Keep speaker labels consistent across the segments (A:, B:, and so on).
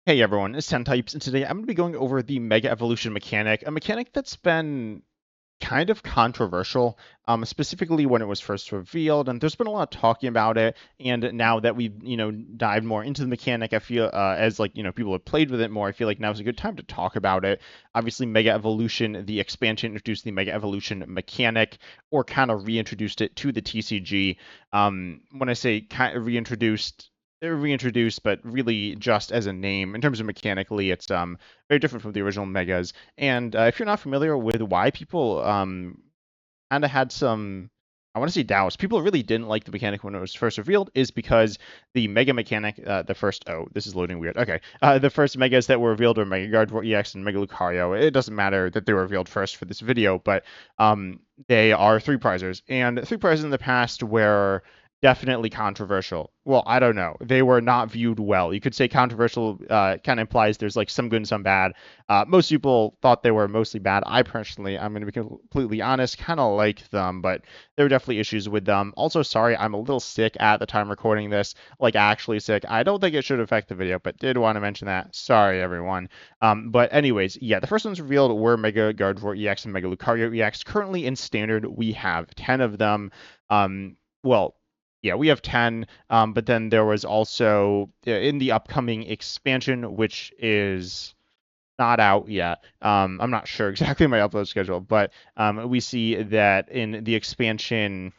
A: Hey everyone, it's Ten Types, and today I'm going to be going over the Mega Evolution mechanic, a mechanic that's been kind of controversial, specifically when it was first revealed, and there's been a lot of talking about it, and now that we've, dived more into the mechanic, I feel, as like, people have played with it more, I feel like now's a good time to talk about it. Obviously, Mega Evolution, the expansion introduced the Mega Evolution mechanic, or kind of reintroduced it to the TCG. When I say kind of reintroduced, they're reintroduced, but really just as a name. In terms of mechanically, it's very different from the original Megas. And if you're not familiar with why people kind of had some, I want to say doubts, people really didn't like the mechanic when it was first revealed, is because the Mega mechanic, the first, oh, this is loading weird. Okay, the first Megas that were revealed were Mega Gardevoir EX and Mega Lucario. It doesn't matter that they were revealed first for this video, but they are three prizers, and three prizers in the past were definitely controversial. Well, I don't know. They were not viewed well. You could say controversial kind of implies there's like some good and some bad. Most people thought they were mostly bad. I personally, I'm going to be completely honest, kind of like them, but there were definitely issues with them. Also, sorry, I'm a little sick at the time recording this, like actually sick. I don't think it should affect the video, but did want to mention that. Sorry, everyone. But anyways, yeah, the first ones revealed were Mega Gardevoir EX and Mega Lucario EX. Currently in Standard, we have 10 of them. Well, yeah, we have 10, but then there was also in the upcoming expansion, which is not out yet. I'm not sure exactly my upload schedule, but we see that in the expansion,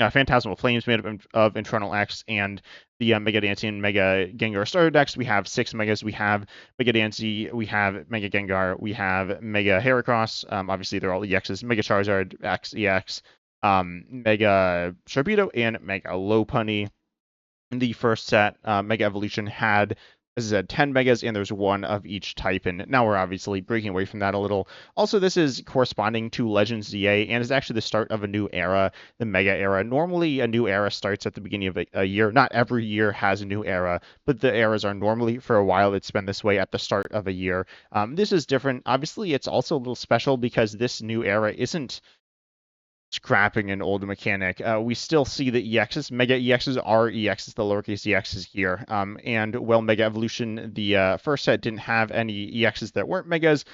A: Phantasmal Flames made up of Infernal X and the Mega Dancy and Mega Gengar starter decks. We have 6 Megas. We have Mega Dancy, we have Mega Gengar, we have Mega Heracross. Obviously, they're all EXs. Mega Charizard X EX, Mega Sharpedo, and Mega Lopunny. In the first set, Mega Evolution had, as I said, 10 megas, and there's one of each type, and now we're obviously breaking away from that a little. Also, this is corresponding to Legends ZA, and is actually the start of a new era, the Mega era. Normally, a new era starts at the beginning of a year. Not every year has a new era, but the eras are normally, for a while, it's been this way at the start of a year. This is different. Obviously, it's also a little special because this new era isn't scrapping an old mechanic. We still see the EXs. Mega EXs are EXs, the lowercase EXs here. And while Mega Evolution, the first set, didn't have any EXs that weren't Megas,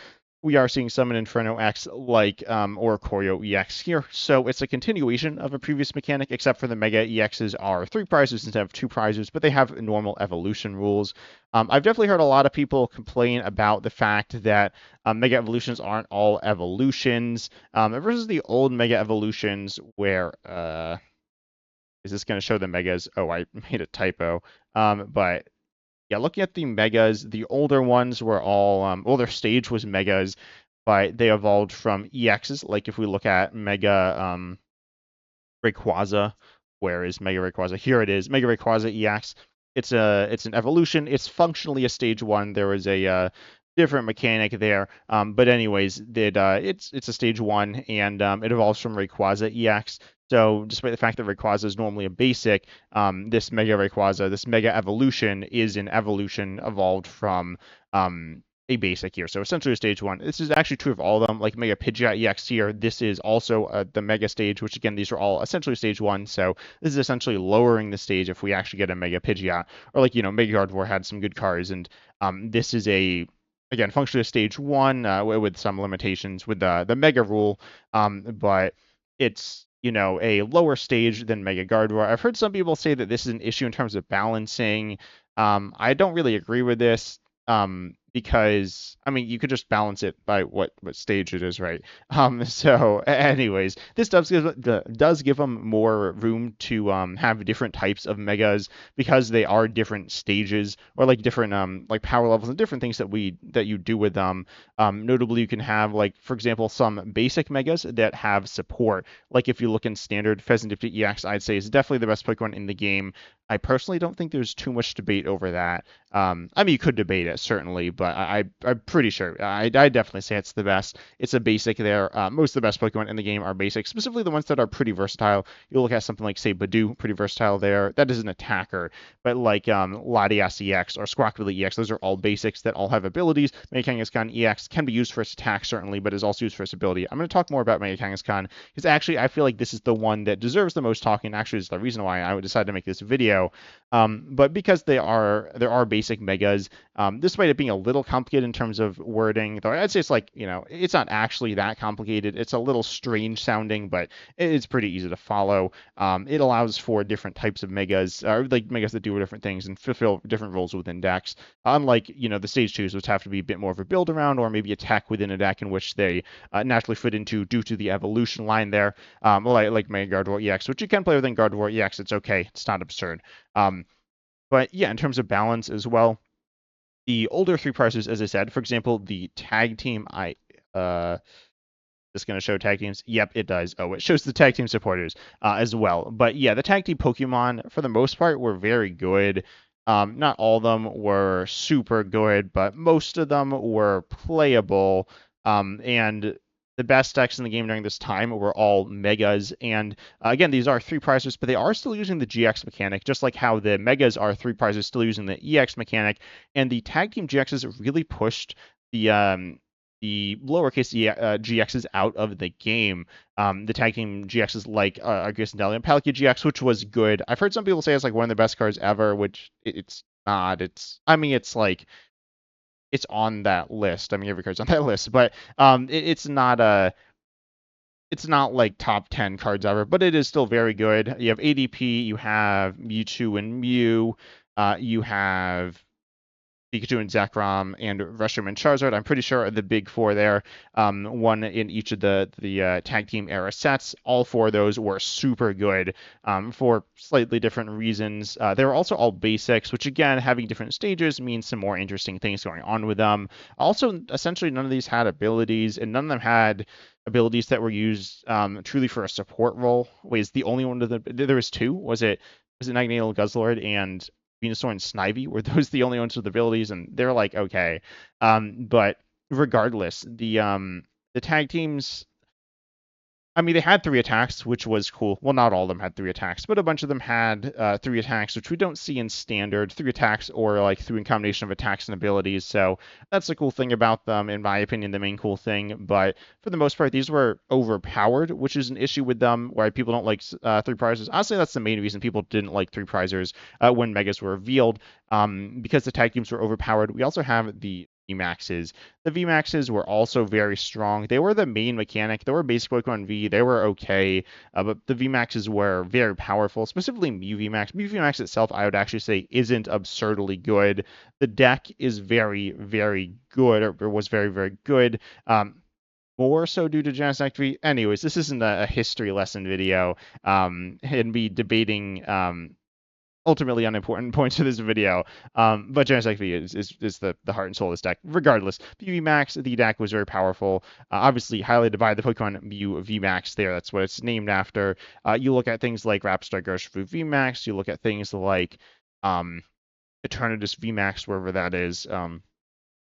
A: we are seeing some in Inferno X like Oricorio EX here. So it's a continuation of a previous mechanic, except for the Mega EXs are 3 prizes instead of 2 prizes, but they have normal evolution rules. I've definitely heard a lot of people complain about the fact that Mega Evolutions aren't all evolutions versus the old Mega Evolutions where is this going to show the Megas? Oh, I made a typo. But yeah, looking at the megas, the older ones were all, well, their stage was megas, but they evolved from EXs. Like if we look at Mega Rayquaza, where is Mega Rayquaza? Here it is, Mega Rayquaza EX. It's an evolution. It's functionally a stage 1. There was a different mechanic there, but anyways, it's a stage 1, and it evolves from Rayquaza EX. So despite the fact that Rayquaza is normally a basic, this Mega Rayquaza, this Mega Evolution, is an evolution evolved from a basic here. So essentially a stage 1. This is actually true of all of them. Like Mega Pidgeot EX here, this is also the Mega stage, which again, these are all essentially stage 1. So this is essentially lowering the stage if we actually get a Mega Pidgeot. Or like, Mega Gardevoir had some good cards, and this is again, functionally a stage 1 with some limitations with the Mega rule, but it's a lower stage than Mega Gardevoir. I've heard some people say that this is an issue in terms of balancing. I don't really agree with this. Because I mean, you could just balance it by what stage it is, right? So anyways, this does give them more room to have different types of megas because they are different stages or like different like power levels and different things that you do with them. Notably, you can have, like, for example, some basic megas that have support. Like if you look in Standard, Pheasantipede EX, I'd say is definitely the best Pokemon in the game. I personally don't think there's too much debate over that. I mean, you could debate it, certainly, but I'm pretty sure. I definitely say it's the best. It's a basic there. Most of the best Pokemon in the game are basic, specifically the ones that are pretty versatile. You look at something like, say, Badoo, pretty versatile there. That is an attacker. But like Latias EX or Squawkabilly EX, those are all basics that all have abilities. Mega Kangaskhan EX can be used for its attack, certainly, but is also used for its ability. I'm going to talk more about Mega Kangaskhan because actually I feel like this is the one that deserves the most talking. Actually, is the reason why I decided to make this video. So, but because there are basic megas, despite it being a little complicated in terms of wording, though I'd say it's like, it's not actually that complicated. It's a little strange sounding, but it's pretty easy to follow. It allows for different types of megas, or like megas that do different things and fulfill different roles within decks. Unlike, the stage twos, which have to be a bit more of a build around, or maybe attack within a deck in which they naturally fit into due to the evolution line there, like Mega Gardevoir EX, which you can play within Gardevoir EX. It's okay. It's not absurd. But yeah, in terms of balance as well, the older three pricers, as I said, for example, the tag team, is going to show tag teams. Yep, it does. Oh, it shows the tag team supporters as well. But yeah, the tag team Pokemon, for the most part, were very good. Not all of them were super good, but most of them were playable. And the best decks in the game during this time were all megas. And again, these are three prizes, but they are still using the GX mechanic, just like how the megas are three prizes still using the EX mechanic. And the tag team GXs really pushed the lowercase GXs out of the game. The tag team GXs like Arceus and Dahlia and Palkia GX, which was good. I've heard some people say it's like one of the best cards ever, which it's not. It's like it's on that list. I mean, every card's on that list, but it's not like top 10 cards ever, but it is still very good. You have ADP, you have Mewtwo and Mew, you have Pikachu and Zekrom and Reshiram and Charizard. I'm pretty sure are the big four there. One in each of the tag team era sets. All four of those were super good for slightly different reasons. They were also all basics, which again, having different stages means some more interesting things going on with them. Also, essentially, none of these had abilities, and none of them had abilities that were used truly for a support role. Was the only one there was two? Was it Magneto Guzzlord and Venusaur and Snivy? Were those the only ones with abilities? And they're like, okay. But regardless, the tag teams, I mean, they had three attacks, which was cool. Well, not all of them had three attacks, but a bunch of them had three attacks, which we don't see in standard. Three attacks or like through a combination of attacks and abilities. So that's the cool thing about them, in my opinion, the main cool thing. But for the most part, these were overpowered, which is an issue with them, why people don't like three prizes. Honestly, that's the main reason people didn't like three prizers when megas were revealed, because the tag teams were overpowered. We also have the VMAXs. The VMAXs were also very strong. They were the main mechanic. They were basic Pokemon V. They were okay, but the VMAXs were very powerful, specifically Mew VMAX. Mew VMAX itself, I would actually say, isn't absurdly good. The deck is very, very good, or was very, very good. More so due to Genesis Activity. Anyways, this isn't a history lesson video, and be debating ultimately unimportant points of this video. But Genesis XP is the heart and soul of this deck. Regardless, VMAX, the deck was very powerful. Obviously, highlighted by the Pokemon Mew VMAX there. That's what it's named after. You look at things like Rapstar Urshifu VMAX. You look at things like Eternatus VMAX, wherever that is.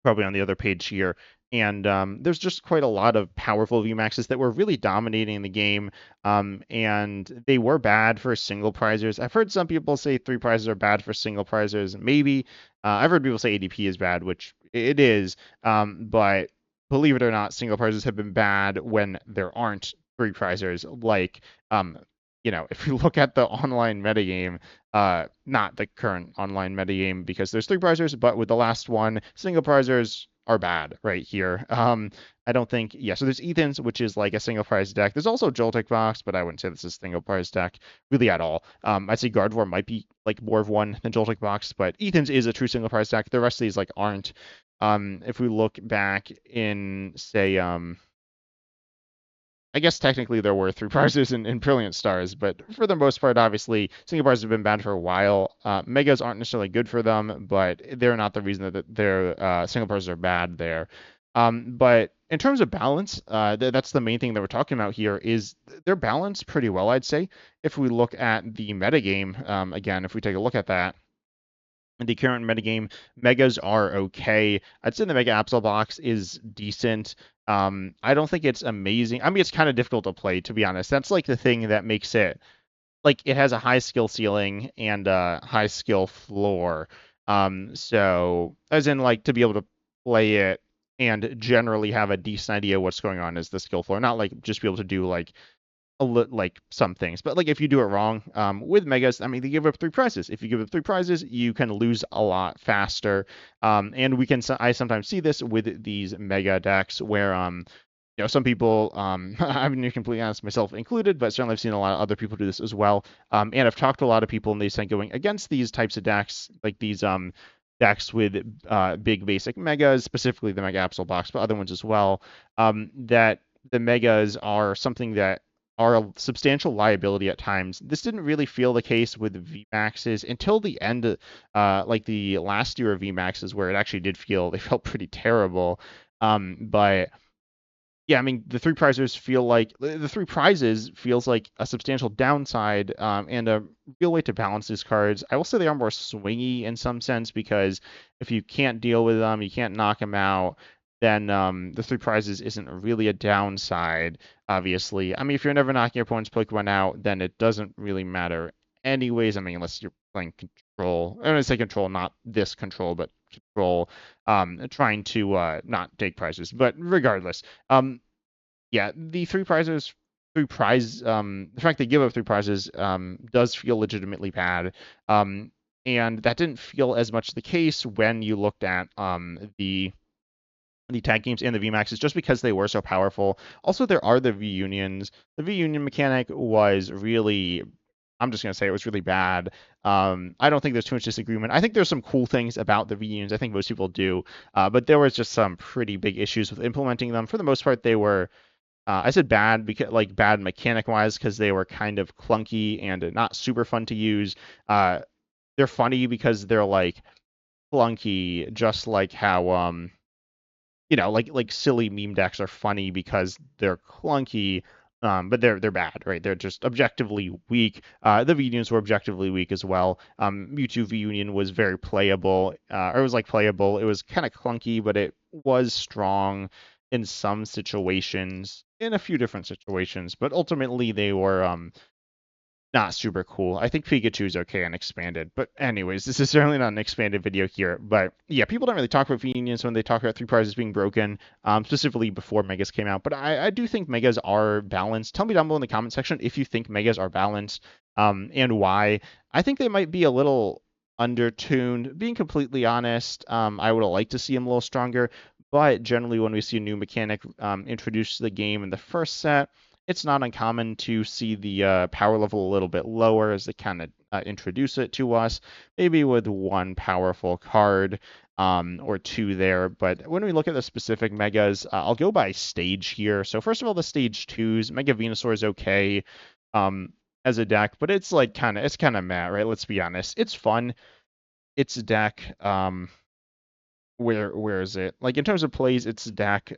A: Probably on the other page here. And there's just quite a lot of powerful VMAXs that were really dominating the game, and they were bad for single prizers. I've heard some people say three prizes are bad for single prizers. Maybe. I've heard people say ADP is bad, which it is, but believe it or not, single prizes have been bad when there aren't three prizers. Like, if you look at the online metagame, not the current online metagame because there's three prizers, but with the last one, single prizers are bad right here. I don't think, yeah, so there's Ethan's, which is like a single prize deck. There's also Joltik Box, but I wouldn't say this is a single prize deck really at all. I'd say Gardevoir might be like more of one than Joltik Box, but Ethan's is a true single prize deck. The rest of these like aren't. If we look back in, say, I guess technically there were three prizes in Brilliant Stars, but for the most part, obviously, single prizes have been banned for a while. Megas aren't necessarily good for them, but they're not the reason that their single prizes are bad there. But in terms of balance, that's the main thing that we're talking about here is they're balanced pretty well, I'd say. If we look at the metagame, again, if we take a look at that, the current metagame, megas are okay. I'd say the Mega Absol box is decent. I don't think it's amazing. I mean, it's kind of difficult to play, to be honest. That's like the thing that makes it like it has a high skill ceiling and a high skill floor. So as in like to be able to play it and generally have a decent idea what's going on is the skill floor, not like just be able to do like like some things, but like if you do it wrong, with megas, I mean, they give up 3 prizes. If you give up 3 prizes, you can lose a lot faster. And I sometimes see this with these mega decks where, some people, I'm being completely honest, myself included, but certainly I've seen a lot of other people do this as well. And I've talked to a lot of people, and they say going against these types of decks, like these decks with big basic megas, specifically the Mega Absol box, but other ones as well, that the megas are something that are a substantial liability at times. This didn't really feel the case with VMAXs until the end, like the last year of VMAXs, where it actually did feel, they felt pretty terrible. But yeah, I mean, the 3 prizes feels like a substantial downside, and a real way to balance these cards. I will say they are more swingy in some sense, because if you can't deal with them, you can't knock them out, then the 3 prizes isn't really a downside, obviously. I mean, if you're never knocking your opponent's Pokemon out, then it doesn't really matter anyways. I mean, unless you're playing control. I'm going to say control, not this control, but control, trying to not take prizes. But regardless, yeah, the 3 prizes, the fact they give up 3 prizes, does feel legitimately bad. And that didn't feel as much the case when you looked at the tag games and the VMAXs, just because they were so powerful. Also, there are the V Unions. The V Union mechanic was really, I'm just gonna say it was really bad. I don't think there's too much disagreement. I think there's some cool things about the V Unions. I think most people do, but there was just some pretty big issues with implementing them. For the most part, they were, I said bad because like bad mechanic wise, because they were kind of clunky and not super fun to use. They're funny because they're like clunky, just like how like silly meme decks are funny because they're clunky, but they're bad, right? They're just objectively weak. The V Unions were objectively weak as well. Mewtwo V Union was very playable, or it was like playable. It was kind of clunky, but it was strong in some situations, in a few different situations. But ultimately, they were not super cool. I think Pikachu's okay and expanded. But anyways, this is certainly not an expanded video here. But yeah, people don't really talk about Unions when they talk about 3 prizes being broken, specifically before Megas came out. But I do think Megas are balanced. Tell me down below in the comment section if you think Megas are balanced, and why. I think they might be a little undertuned. Being completely honest, I would have liked to see them a little stronger. But generally, when we see a new mechanic introduced to the game in the first set, it's not uncommon to see the power level a little bit lower as they kind of introduce it to us, maybe with one powerful card, or two there. But when we look at the specific megas, I'll go by stage here. So first of all, the stage 2s, Mega Venusaur is okay, as a deck, but it's like it's kind of meh, right? Let's be honest. It's fun. It's a deck. Where is it? Like in terms of plays, it's a deck.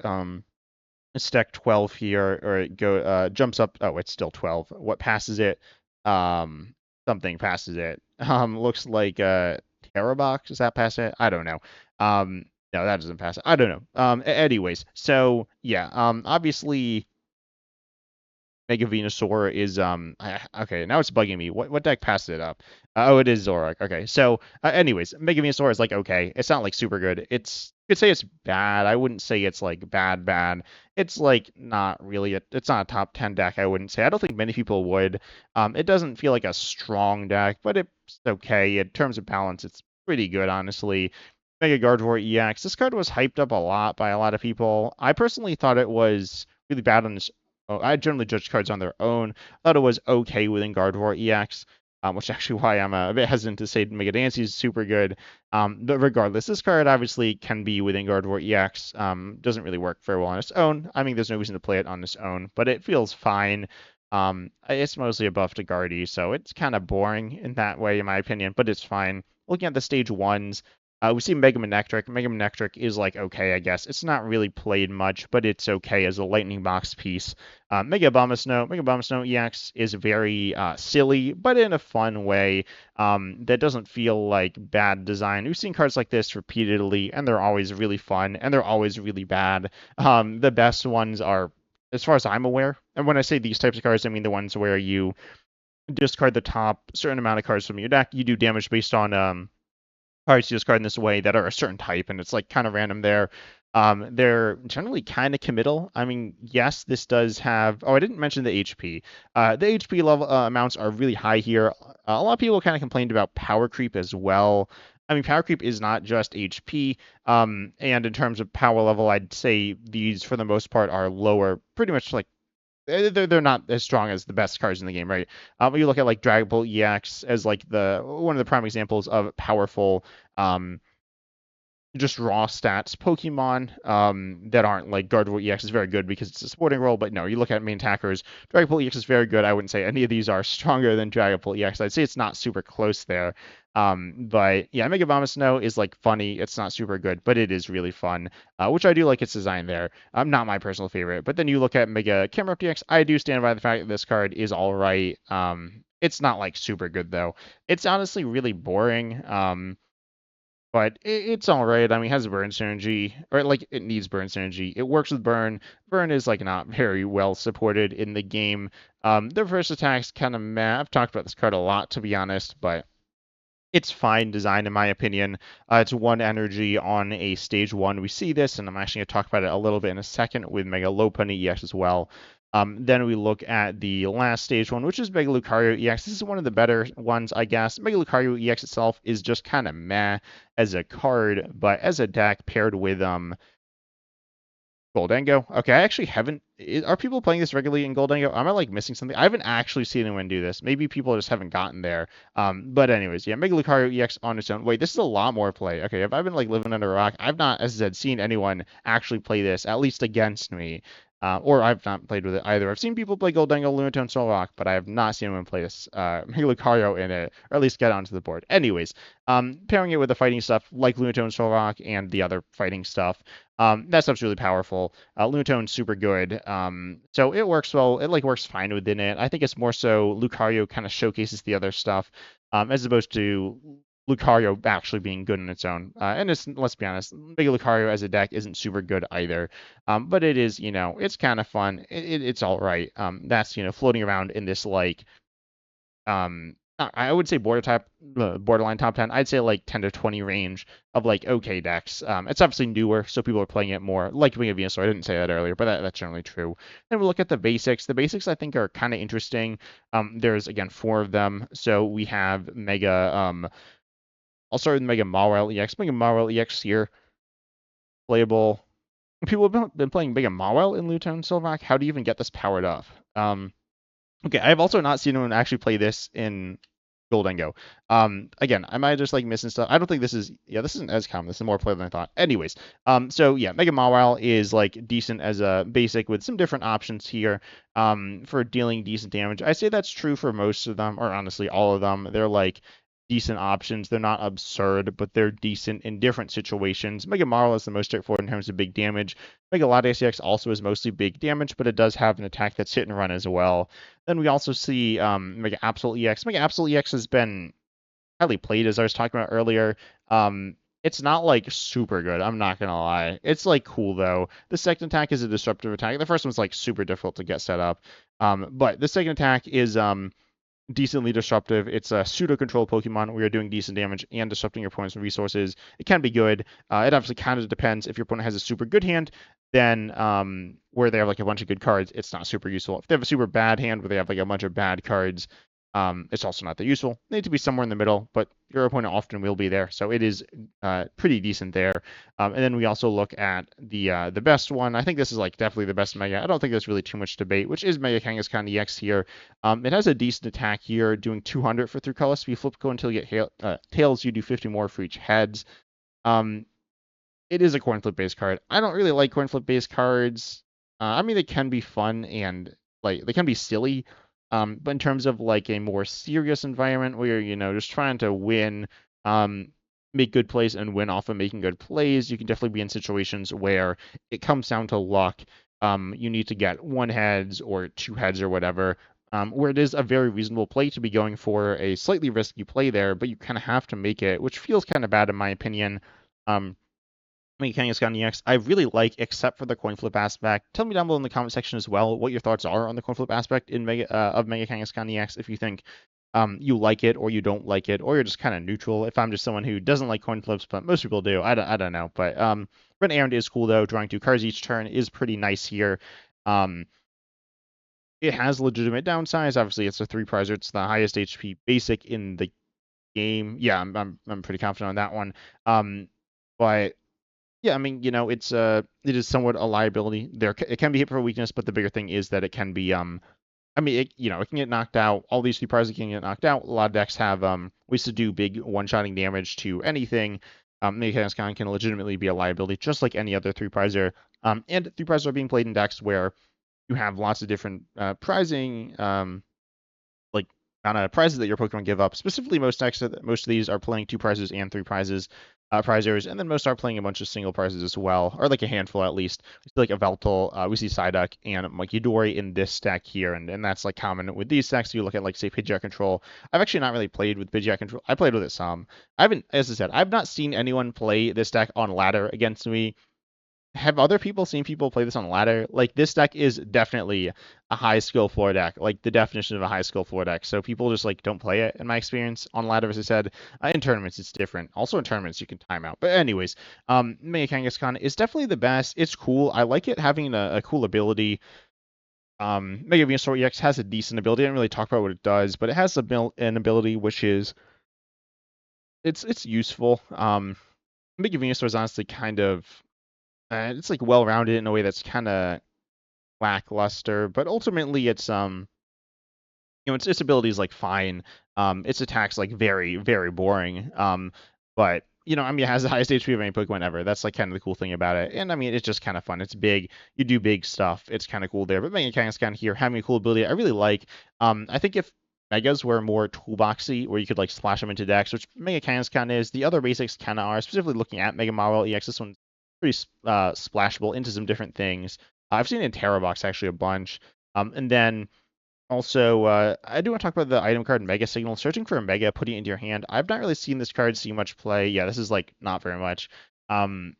A: It's deck 12 here, or it jumps up. Oh, it's still 12. What passes it? Something passes it. Looks like Terrabox. Does that pass it? I don't know. No, that doesn't pass it. I don't know. Anyways, so yeah. Obviously, Mega Venusaur is okay. Now it's bugging me. What deck passed it up? Oh, it is Zoroark. Okay, so anyways, Mega Venusaur is like okay. It's not like super good. You could say it's bad. I wouldn't say it's like bad bad. It's like not really. It's not a top 10 deck. I wouldn't say. I don't think many people would. It doesn't feel like a strong deck, but it's okay in terms of balance. It's pretty good, honestly. Mega Gardevoir EX. This card was hyped up a lot by a lot of people. I personally thought it was really bad on this. Oh, I generally judge cards on their own. I thought it was okay within Gardevoir EX, which is actually why I'm a bit hesitant to say Mega Dancy is super good. But regardless, this card obviously can be within Gardevoir EX. Doesn't really work very well on its own. I mean, there's no reason to play it on its own, but it feels fine. It's mostly a buff to Guardy, so it's kind of boring in that way, in my opinion, but it's fine. Looking at the stage 1s, we see Mega Manectric. Mega Manectric is like okay, I guess. It's not really played much, but it's okay as a lightning box piece. Mega Abomasnow EX is very silly, but in a fun way, that doesn't feel like bad design. We've seen cards like this repeatedly, and they're always really fun, and they're always really bad. The best ones are, as far as I'm aware, and when I say these types of cards, I mean the ones where you discard the top certain amount of cards from your deck. You do damage based on cards you discard in this way that are a certain type, and it's like kind of random there. They're generally kind of committal. I mean, yes, this does have. Oh, I didn't mention the HP. The HP level amounts are really high here. A lot of people kind of complained about power creep as well. I mean, power creep is not just HP. And in terms of power level, I'd say these, for the most part, are lower, pretty much like they're not as strong as the best cards in the game, right? You look at like Dragon Ball EX as like the one of the prime examples of powerful, um, just raw stats Pokemon that aren't like Gardevoir EX is very good because it's a supporting role, but no, you look at main attackers, Dragon Ball EX is very good. I wouldn't say any of these are stronger than Dragon Ball EX. I'd say it's not super close there. But yeah, Mega Bomb Snow is like funny. It's not super good, but it is really fun, which I do like its design there. Not my personal favorite. But then you look at Mega Camerupt DX, I do stand by the fact that this card is all right. It's not like super good though. It's honestly really boring. But it's all right. I mean, it has burn synergy, or like it needs burn synergy. It works with burn. Burn is like not very well supported in the game. The first attack's kind of meh. I've talked about this card a lot, to be honest, but it's fine design in my opinion. It's one energy on a stage one. We see this, and I'm actually going to talk about it a little bit in a second with Mega Lopunny EX as well. Then we look at the last stage one, which is Mega Lucario EX. This is one of the better ones, I guess. Mega Lucario EX itself is just kind of meh as a card, but as a deck paired with Goldango. Okay, I actually haven't. Are people playing this regularly in Goldango? Am I like missing something? I haven't actually seen anyone do this. Maybe people just haven't gotten there. But anyways, yeah, Mega Lucario EX on its own. Wait, this is a lot more play. Okay, if I've been like living under a rock, I've not, as I said, seen anyone actually play this, at least against me. Or I've not played with it either. I've seen people play Goldango, Lunatone, Solrock, but I have not seen anyone play this Mega Lucario in it, or at least get onto the board. Anyways, pairing it with the fighting stuff like Lunatone, Solrock, and the other fighting stuff. That stuff's really powerful. Lunatone's super good. So it works well. It like works fine within it. I think it's more so Lucario kind of showcases the other stuff, as opposed to Lucario actually being good on its own. And it's, let's be honest, Mega Lucario as a deck isn't super good either. But it is, it's kind of fun. It's all right. That's, floating around in this like I would say borderline top 10. I'd say like 10 to 20 range of like okay decks. It's obviously newer, so people are playing it more, like Wing of Venusaur. I didn't say that earlier, but that's generally true. Then we look at the basics. The basics I think are kind of interesting. There's again 4 of them. So we have Mega. I'll start with Mega Mawile EX. Mega Mawile EX here, playable. People have been playing Mega Mawile in Lunatone Silverback. How do you even get this powered up? Okay, I've also not seen anyone actually play this in Goldango. Again, I might just like missing stuff. I don't think this is, yeah, this isn't as common. This is more play than I thought. Anyways, so yeah, Mega Mawile is like decent as a basic with some different options here, for dealing decent damage. I say that's true for most of them, or honestly all of them. They're like decent options. They're not absurd, but they're decent in different situations. Mega Mawile is the most straightforward in terms of big damage. Mega Latias EX also is mostly big damage, but it does have an attack that's hit and run as well. Then we also see Mega Absol EX. Mega Absol EX has been highly played, as I was talking about earlier. It's not like super good, I'm not gonna lie. It's like cool though. The second attack is a disruptive attack. The first one's like super difficult to get set up. But the second attack is decently disruptive. It's a pseudo-control Pokemon where you're doing decent damage and disrupting your opponent's resources. It can be good. It obviously kind of depends. If your opponent has a super good hand, then where they have like a bunch of good cards, it's not super useful. If they have a super bad hand where they have like a bunch of bad cards, it's also not that useful. They need to be somewhere in the middle, but your opponent often will be there, so it is pretty decent there. And then we also look at the best one. I think this is like definitely the best Mega. I don't think there's really too much debate, which is Mega Kangaskhan EX here. It has a decent attack here, doing 200 for 3 colors. If you flip go until you get tails, you do 50 more for each heads. It is a coin flip based card. I don't really like coin flip based cards. I mean, they can be fun and like they can be silly. But in terms of like a more serious environment where you're, just trying to win, make good plays and win off of making good plays, you can definitely be in situations where it comes down to luck. You need to get 1 heads or 2 heads or whatever, where it is a very reasonable play to be going for a slightly risky play there, but you kind of have to make it, which feels kind of bad in my opinion. Mega Kangaskhan EX, I really like, except for the coin flip aspect. Tell me down below in the comment section as well what your thoughts are on the coin flip aspect in Mega Kangaskhan EX. If you think you like it or you don't like it, or you're just kind of neutral. If I'm just someone who doesn't like coin flips, but most people do, I don't know. But Red Errand is cool though. Drawing 2 cards each turn is pretty nice here. Um, it has legitimate downsides. Obviously, it's a 3 prizer. It's the highest HP basic in the game. Yeah, I'm pretty confident on that one. But yeah, I mean, it is somewhat a liability. It can be hit for a weakness, but the bigger thing is that it can be I mean, it can get knocked out. All these 3 prizes can get knocked out. A lot of decks have ways to do big one-shotting damage to anything. Mechanicon can legitimately be a liability, just like any other 3 prizer. And 3 prizes are being played in decks where you have lots of different prizing, like kind of prizes that your Pokemon give up. Specifically, most of these are playing 2 prizes and 3 prizes, prizers, and then most are playing a bunch of single prizes as well, or like a handful at least. We see like a Veltal, we see Psyduck and Munkidori in this stack here, and that's like common with these stacks. You look at like say Pidgeot Control. I've actually not really played with Pidgeot Control. I played with it some. I haven't, as I said, I've not seen anyone play this deck on ladder against me. Have other people seen people play this on ladder? Like this deck is definitely a high skill floor deck, like the definition of a high skill floor deck. So people just like don't play it in my experience on ladder, as I said. In tournaments it's different. Also in tournaments you can time out. But anyways, Mega Kangaskhan is definitely the best. It's cool. I like it having a cool ability. Mega Venusaur EX has a decent ability. I didn't really talk about what it does, but it has an ability which is it's useful. Mega Venusaur is honestly kind of it's like well-rounded in a way that's kind of lackluster, but ultimately its ability is like fine. Its attacks like very very boring. But I mean, it has the highest HP of any Pokemon ever. That's like kind of the cool thing about it. And I mean, it's just kind of fun. It's big. You do big stuff. It's kind of cool there. But Mega Kangaskhan here having a cool ability, I really like. I think if Megas were more toolboxy, where you could like splash them into decks, which Mega Kangaskhan is, the other basics kind of are. Specifically looking at Mega Marvel EX, this one's pretty splashable into some different things. I've seen it in Terra Box actually a bunch. And then also, I do want to talk about the item card Mega Signal. Searching for a Mega, putting it into your hand. I've not really seen this card see much play. Yeah, this is like not very much. Um,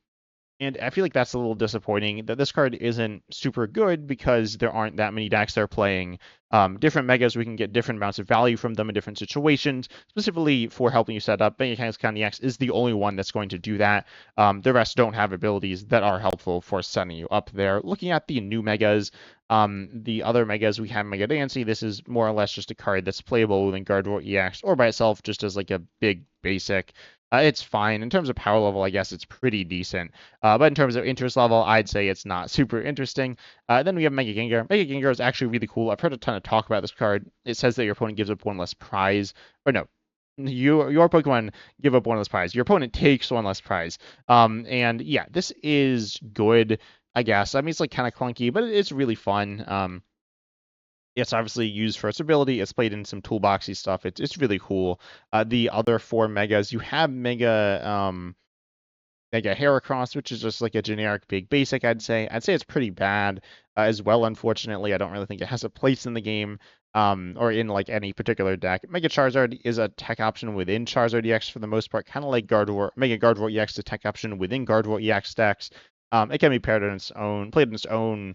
A: and I feel like that's a little disappointing that this card isn't super good because there aren't that many decks that are playing different megas. We can get different amounts of value from them in different situations, specifically for helping you set up. Mega Kangaskhan EX is the only one that's going to do that. The rest don't have abilities that are helpful for setting you up there. Looking at the new megas, the other megas, we have Mega Dancy. This is more or less just a card that's playable within Gardevoir EX or by itself just as like a big basic. It's fine. In terms of power level, I guess it's pretty decent. But in terms of interest level, I'd say it's not super interesting. Then we have Mega Gengar. Mega Gengar is actually really cool. I've heard a ton of talk about this card. It says that your opponent gives up 1 less prize. Or no, your Pokemon give up 1 less prize. Your opponent takes 1 less prize. And yeah, this is good, I guess. I mean, it's like kind of clunky, but it's really fun. It's obviously used for its ability. It's played in some toolboxy stuff. It's really cool. The other 4 megas, you have Mega Heracross, which is just like a generic big basic, I'd say. I'd say it's pretty bad as well, unfortunately. I don't really think it has a place in the game or in like any particular deck. Mega Charizard is a tech option within Charizard EX for the most part, kind of like Gardevoir. Mega Gardevoir EX is a tech option within Gardevoir EX decks. It can be paired on its own, played on its own.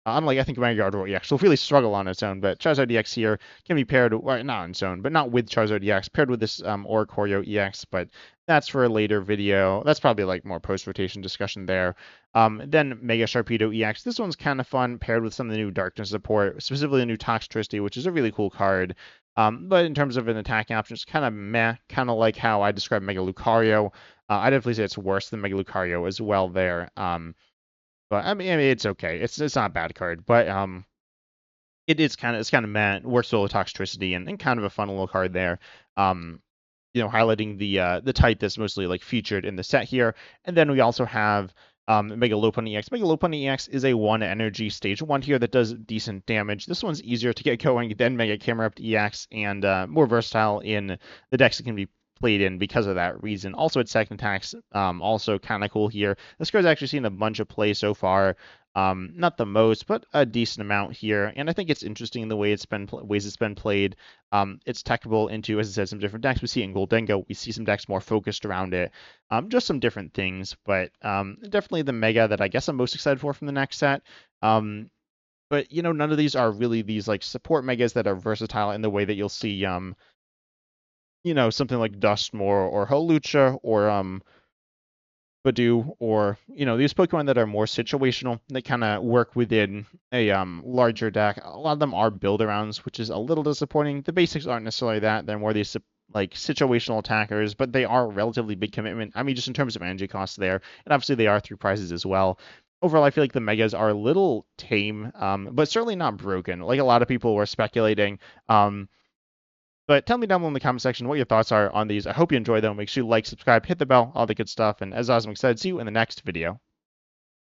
A: Unlike I think Mega Gardevoir EX will really struggle on its own, but Charizard EX here can be paired, well, not on its own, but not with Charizard EX, paired with this Oricorio EX, but that's for a later video. That's probably like more post-rotation discussion there. Then Mega Sharpedo EX. This one's kind of fun, paired with some of the new Darkness support, specifically the new Toxtricity, which is a really cool card. But in terms of an attacking option, it's kind of meh, kind of like how I described Mega Lucario. I definitely say it's worse than Mega Lucario as well there. But I mean it's okay. It's not a bad card, but it's kind of meh. Works well with Toxtricity and kind of a fun little card there. Highlighting the type that's mostly like featured in the set here. And then we also have Mega Lopunny EX. Mega Lopunny EX is a 1 energy stage 1 here that does decent damage. This one's easier to get going than Mega Camerupt EX and more versatile in the decks it can be played in because of that reason. Also, its second attacks also kind of cool here. This card's actually seen a bunch of play so far. Not the most, but a decent amount here, and I think it's interesting the way ways it's been played. It's techable into, as I said, some different decks. We see it in Goldengo. We see some decks more focused around it. Just some different things, but definitely the Mega that I guess I'm most excited for from the next set. But none of these are really these like support Megas that are versatile in the way that you'll see something like Duskmore or Hawlucha or Badoo, or these Pokemon that are more situational, that kind of work within a larger deck. A lot of them are build-arounds, which is a little disappointing. The basics aren't necessarily that. They're more these like situational attackers, but they are a relatively big commitment. I mean, just in terms of energy costs there, and obviously they are through prizes as well. Overall, I feel like the Megas are a little tame, but certainly not broken. Like a lot of people were speculating. But tell me down below in the comment section what your thoughts are on these. I hope you enjoy them. Make sure you like, subscribe, hit the bell, all the good stuff. And as Osmic said, see you in the next video.